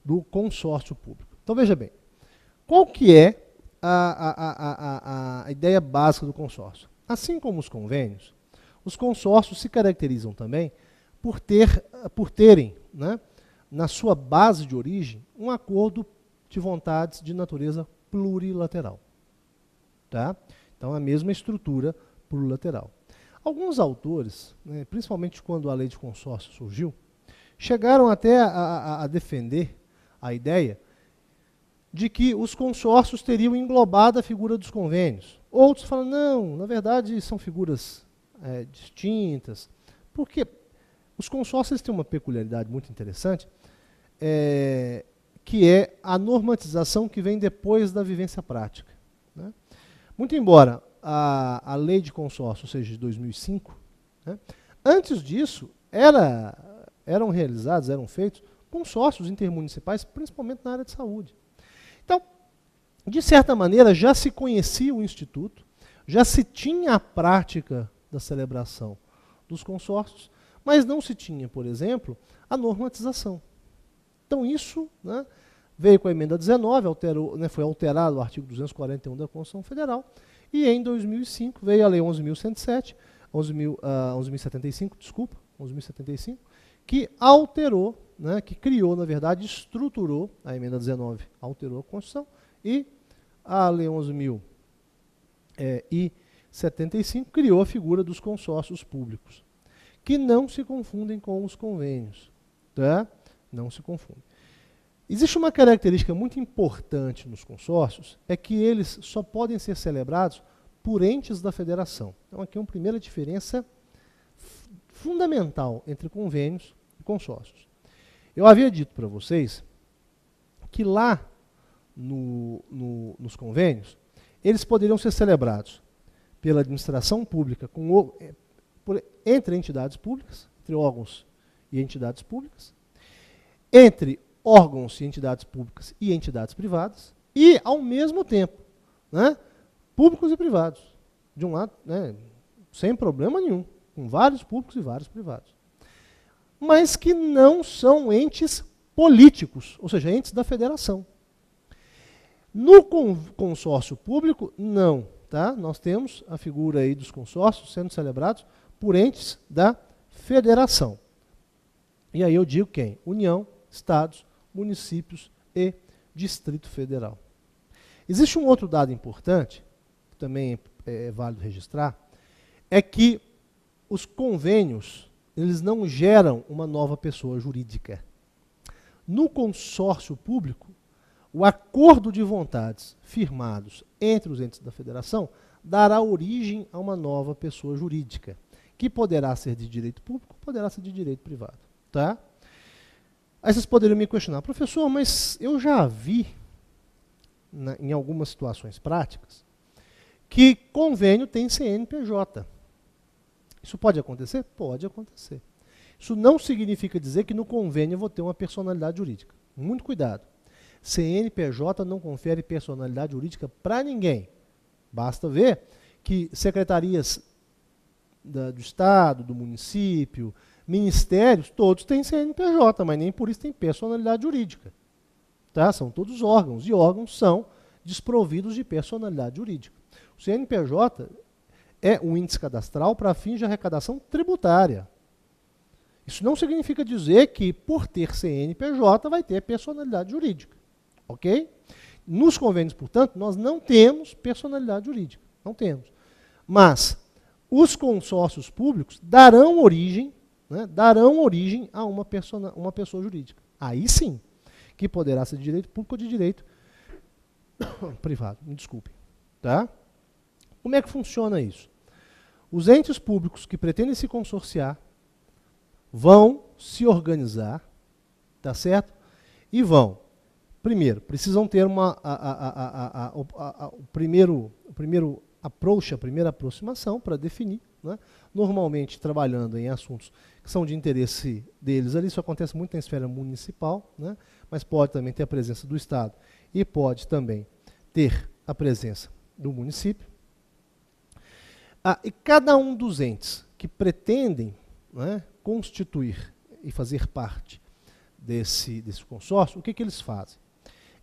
do consórcio público. Então, veja bem, qual que é a ideia básica do consórcio? Assim como os convênios, os consórcios se caracterizam também por terem, né, na sua base de origem, um acordo de vontades de natureza plurilateral. Tá? Então, a mesma estrutura plurilateral. Alguns autores, né, principalmente quando a lei de consórcio surgiu, chegaram até a defender a ideia de que os consórcios teriam englobado a figura dos convênios. Outros falam, não, na verdade são figuras distintas, porque os consórcios têm uma peculiaridade muito interessante, que é a normatização que vem depois da vivência prática. Né? Muito embora a lei de consórcio seja de 2005, né, antes disso eram feitos consórcios intermunicipais, principalmente na área de saúde. Então, de certa maneira, já se conhecia o Instituto, já se tinha a prática da celebração dos consórcios, mas não se tinha, por exemplo, a normatização. Então, isso, né, veio com a emenda 19, foi alterado o artigo 241 da Constituição Federal, e em 2005 veio a Lei 11.075, que alterou, né, que criou, na verdade, estruturou, a emenda 19 alterou a Constituição, e a Lei 11.075 criou a figura dos consórcios públicos, que não se confundem com os convênios. Tá? Não se confundem. Existe uma característica muito importante nos consórcios, é que eles só podem ser celebrados por entes da federação. Então, aqui é uma primeira diferença fundamental entre convênios e consórcios. Eu havia dito para vocês que lá nos convênios, eles poderiam ser celebrados pela administração pública, entre entidades públicas, entre órgãos e entidades públicas, entre órgãos e entidades públicas e entidades privadas, e, ao mesmo tempo, né, públicos e privados. De um lado, né, sem problema nenhum, com vários públicos e vários privados. Mas que não são entes políticos, ou seja, entes da federação. No consórcio público, não. Tá? Nós temos a figura aí dos consórcios sendo celebrados por entes da federação. E aí eu digo quem? União, estados, municípios e Distrito Federal. Existe um outro dado importante, que também é válido registrar, é que os convênios, eles não geram uma nova pessoa jurídica. No consórcio público, o acordo de vontades firmados entre os entes da federação dará origem a uma nova pessoa jurídica, que poderá ser de direito público, poderá ser de direito privado. Tá? Aí vocês poderiam me questionar, professor, mas eu já vi, em algumas situações práticas, que convênio tem CNPJ. Isso pode acontecer? Pode acontecer. Isso não significa dizer que no convênio eu vou ter uma personalidade jurídica. Muito cuidado. CNPJ não confere personalidade jurídica para ninguém. Basta ver que secretarias do Estado, do município, ministérios, todos têm CNPJ, mas nem por isso tem personalidade jurídica. Tá? São todos órgãos, e órgãos são desprovidos de personalidade jurídica. O CNPJ é um índice cadastral para fins de arrecadação tributária. Isso não significa dizer que, por ter CNPJ, vai ter personalidade jurídica. Ok? Nos convênios, portanto, nós não temos personalidade jurídica. Não temos. Mas os consórcios públicos darão origem, né, a uma pessoa jurídica. Aí sim, que poderá ser de direito público ou de direito privado. Me desculpe. Tá? Como é que funciona isso? Os entes públicos que pretendem se consorciar vão se organizar, tá certo? E vão, primeiro, precisam ter o primeiro approach, a primeira aproximação para definir, né? Normalmente trabalhando em assuntos que são de interesse deles ali, isso acontece muito na esfera municipal, né? Mas pode também ter a presença do Estado e pode também ter a presença do município. E cada um dos entes que pretendem, né, constituir e fazer parte desse consórcio, o que eles fazem?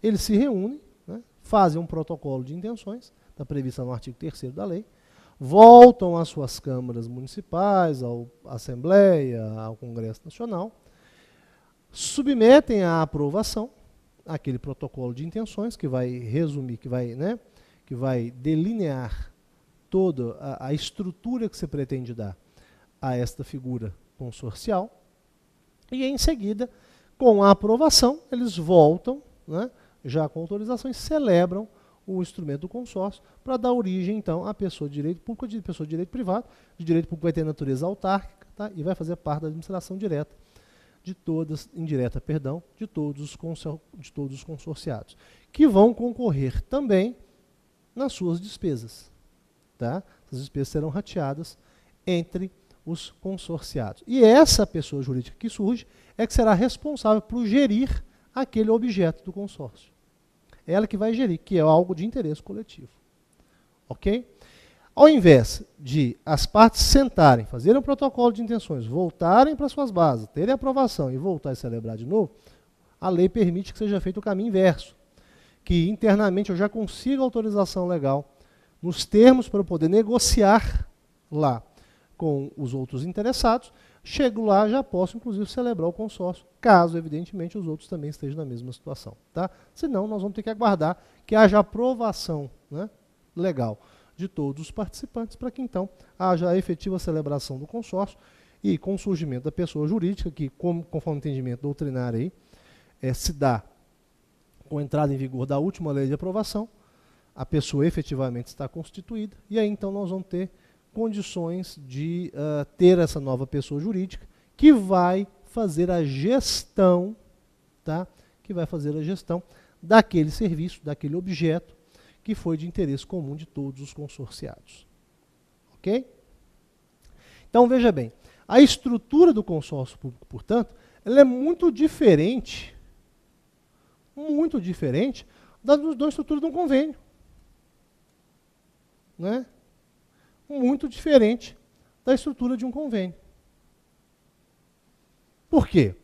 Eles se reúnem, né, fazem um protocolo de intenções, está previsto no artigo 3º da lei, voltam às suas câmaras municipais, à Assembleia, ao Congresso Nacional, submetem à aprovação aquele protocolo de intenções que vai resumir, que vai delinear toda a estrutura que se pretende dar a esta figura consorcial, e em seguida, com a aprovação, eles voltam, né, já com autorização, e celebram o instrumento do consórcio para dar origem, então, à pessoa de direito público, de pessoa de direito privado. De direito público vai ter natureza autárquica, tá, e vai fazer parte da administração direta indireta, de todos os consorciados, que vão concorrer também nas suas despesas. Tá? Essas despesas serão rateadas entre os consorciados. E essa pessoa jurídica que surge é que será responsável por gerir aquele objeto do consórcio. Ela que vai gerir, que é algo de interesse coletivo. Ok? Ao invés de as partes sentarem, fazerem um protocolo de intenções, voltarem para suas bases, terem aprovação e voltar a celebrar de novo, a lei permite que seja feito o caminho inverso. Que internamente eu já consiga autorização legal nos termos para eu poder negociar lá com os outros interessados, chego lá, já posso inclusive celebrar o consórcio, caso evidentemente os outros também estejam na mesma situação. Tá? Senão nós vamos ter que aguardar que haja aprovação, né, legal de todos os participantes, para que então haja a efetiva celebração do consórcio e com o surgimento da pessoa jurídica, que conforme o entendimento doutrinário aí, se dá com a entrada em vigor da última lei de aprovação, a pessoa efetivamente está constituída, e aí então nós vamos ter condições de ter essa nova pessoa jurídica que vai fazer a gestão, tá? Que vai fazer a gestão daquele serviço, daquele objeto que foi de interesse comum de todos os consorciados. Ok? Então, veja bem, a estrutura do consórcio público, portanto, ela é muito diferente da estrutura de um convênio. Né? Muito diferente da estrutura de um convênio. Por quê?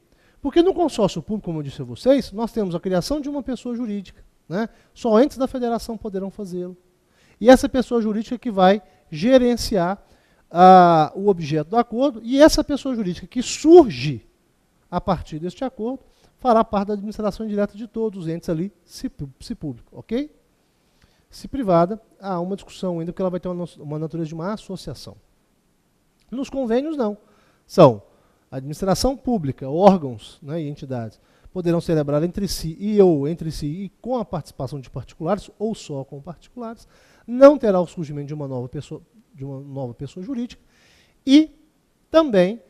Porque no consórcio público, como eu disse a vocês, nós temos a criação de uma pessoa jurídica. Né? Só entes da federação poderão fazê-lo. E essa pessoa jurídica que vai gerenciar o objeto do acordo, e essa pessoa jurídica que surge a partir deste acordo, fará parte da administração direta de todos os entes ali, se público, ok? Se privada, há uma discussão ainda, porque ela vai ter uma natureza de uma associação. Nos convênios, não. São administração pública, órgãos, né, e entidades, poderão celebrar entre si e com a participação de particulares, ou só com particulares. Não terá o surgimento de uma nova pessoa jurídica, e também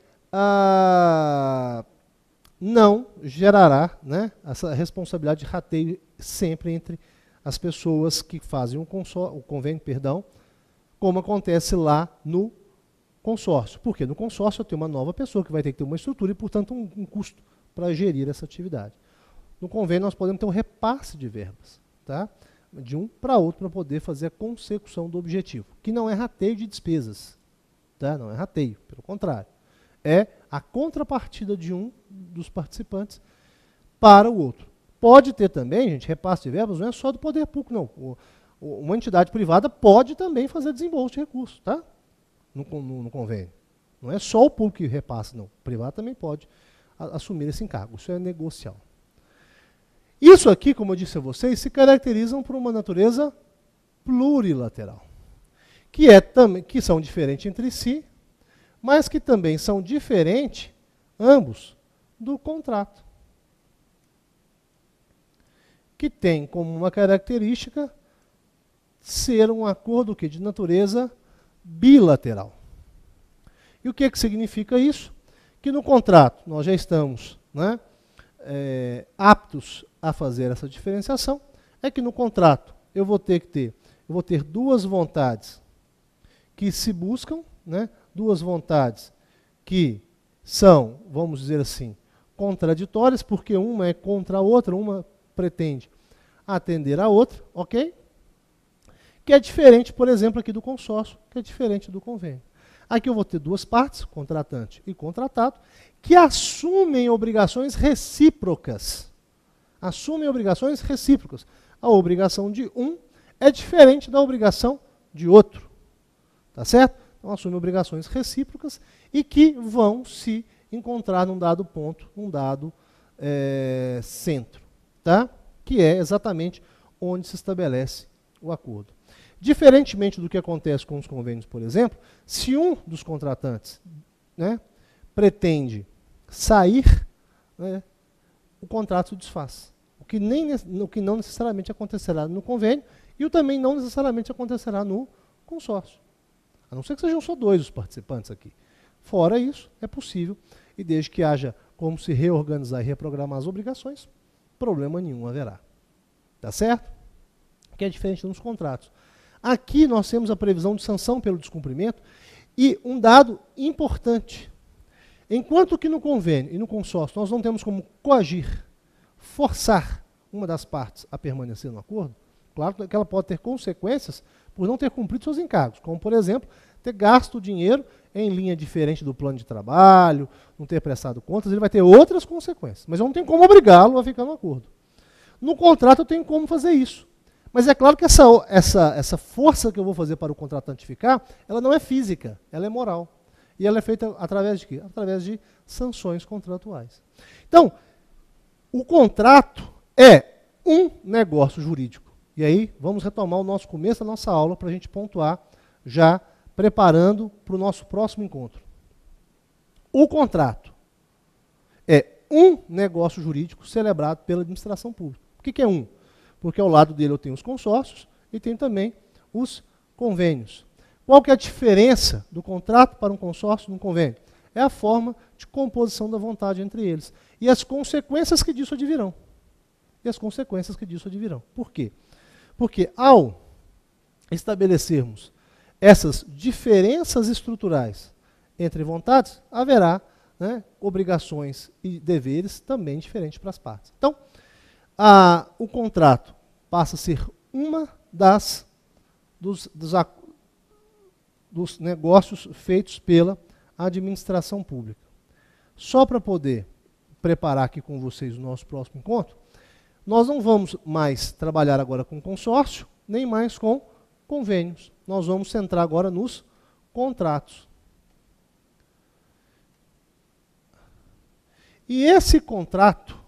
não gerará, né, essa responsabilidade de rateio sempre entre as pessoas que fazem o convênio, como acontece lá no consórcio. Porque no consórcio eu tenho uma nova pessoa que vai ter que ter uma estrutura e, portanto, um custo para gerir essa atividade. No convênio nós podemos ter um repasse de verbas, tá? De um para outro, para poder fazer a consecução do objetivo, que não é rateio de despesas, tá? Não é rateio, pelo contrário. É a contrapartida de um dos participantes para o outro. Pode ter também, gente, repasse de verbas, não é só do poder público, não. Uma entidade privada pode também fazer desembolso de recursos, tá? No convênio. Não é só o público que repassa, não. O privado também pode assumir esse encargo. Isso é negocial. Isso aqui, como eu disse a vocês, se caracterizam por uma natureza plurilateral, que são diferentes entre si, mas que também são diferentes, ambos, do contrato, que tem como uma característica ser um acordo de natureza bilateral. E o que significa isso? Que no contrato nós já estamos, né, aptos a fazer essa diferenciação, é que no contrato eu vou ter duas vontades que se buscam, né, duas vontades que são, vamos dizer assim, contraditórias, porque uma é contra a outra, uma pretende atender a outra, ok? Que é diferente, por exemplo, aqui do consórcio, que é diferente do convênio. Aqui eu vou ter duas partes, contratante e contratado, que assumem obrigações recíprocas. Assumem obrigações recíprocas. A obrigação de um é diferente da obrigação de outro. Tá certo? Então, assumem obrigações recíprocas e que vão se encontrar num dado ponto, num dado centro, tá? Que é exatamente onde se estabelece o acordo. Diferentemente do que acontece com os convênios, por exemplo, se um dos contratantes, né, pretende sair, né, o contrato se desfaz. O que não necessariamente acontecerá no convênio e o também não necessariamente acontecerá no consórcio. A não ser que sejam só dois os participantes aqui. Fora isso, é possível, e desde que haja como se reorganizar e reprogramar as obrigações, problema nenhum haverá. Tá certo? Que é diferente nos contratos. Aqui nós temos a previsão de sanção pelo descumprimento e um dado importante. Enquanto que no convênio e no consórcio nós não temos como coagir, forçar uma das partes a permanecer no acordo, claro que ela pode ter consequências por não ter cumprido seus encargos, como, por exemplo, ter gasto dinheiro em linha diferente do plano de trabalho, não ter prestado contas, ele vai ter outras consequências. Mas eu não tenho como obrigá-lo a ficar no acordo. No contrato eu tenho como fazer isso. Mas é claro que essa força que eu vou fazer para o contratante ficar, ela não é física, ela é moral. E ela é feita através de quê? Através de sanções contratuais. Então, o contrato é um negócio jurídico. E aí, vamos retomar o nosso começo da nossa aula para a gente pontuar, já preparando para o nosso próximo encontro. O contrato é um negócio jurídico celebrado pela administração pública. Por que é um? Porque ao lado dele eu tenho os consórcios e tenho também os convênios. Qual que é a diferença do contrato para um consórcio e um convênio? É a forma de composição da vontade entre eles. E as consequências que disso advirão. Por quê? Porque ao estabelecermos essas diferenças estruturais entre vontades, haverá, né, obrigações e deveres também diferentes para as partes. Então, o contrato passa a ser uma dos negócios feitos pela administração pública. Só para poder preparar aqui com vocês o nosso próximo encontro, nós não vamos mais trabalhar agora com consórcio, nem mais com convênios. Nós vamos centrar agora nos contratos. E esse contrato,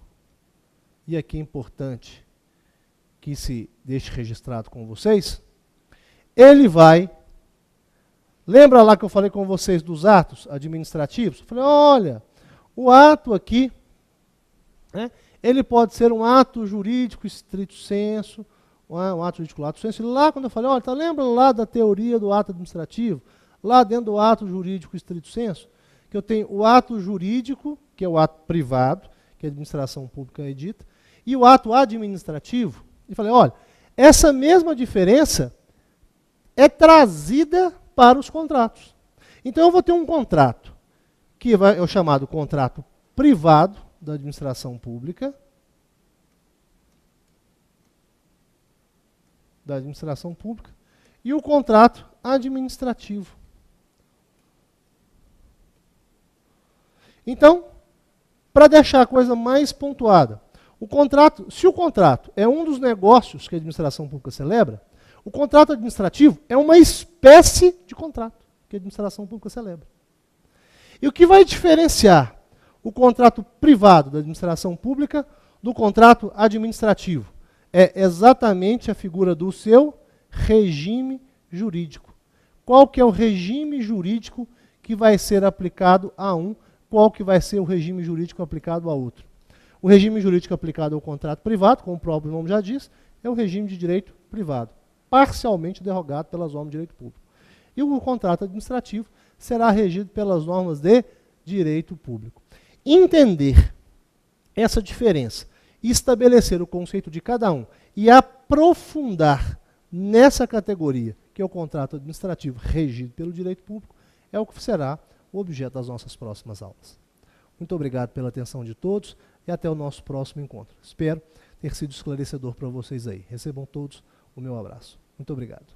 e aqui é importante que se deixe registrado com vocês, ele vai... Lembra lá que eu falei com vocês dos atos administrativos? Eu falei, olha, o ato aqui, né, ele pode ser um ato jurídico estrito sensu, um ato jurídico lato sensu. E lá quando eu falei, olha, tá, lembra lá da teoria do ato administrativo? Lá dentro do ato jurídico estrito sensu, que eu tenho o ato jurídico, que é o ato privado, que a administração pública edita, e o ato administrativo. E falei, olha, essa mesma diferença é trazida para os contratos. Então eu vou ter um contrato, que é o chamado contrato privado da administração pública, e o contrato administrativo. Então, para deixar a coisa mais pontuada, se o contrato é um dos negócios que a administração pública celebra, o contrato administrativo é uma espécie de contrato que a administração pública celebra. E o que vai diferenciar o contrato privado da administração pública do contrato administrativo é exatamente a figura do seu regime jurídico. Qual que é o regime jurídico que vai ser aplicado a um, qual que vai ser o regime jurídico aplicado a outro. O regime jurídico aplicado ao contrato privado, como o próprio nome já diz, é o regime de direito privado, parcialmente derogado pelas normas de direito público. E o contrato administrativo será regido pelas normas de direito público. Entender essa diferença e estabelecer o conceito de cada um e aprofundar nessa categoria, que é o contrato administrativo regido pelo direito público, é o que será o objeto das nossas próximas aulas. Muito obrigado pela atenção de todos e até o nosso próximo encontro. Espero ter sido esclarecedor para vocês aí. Recebam todos o meu abraço. Muito obrigado.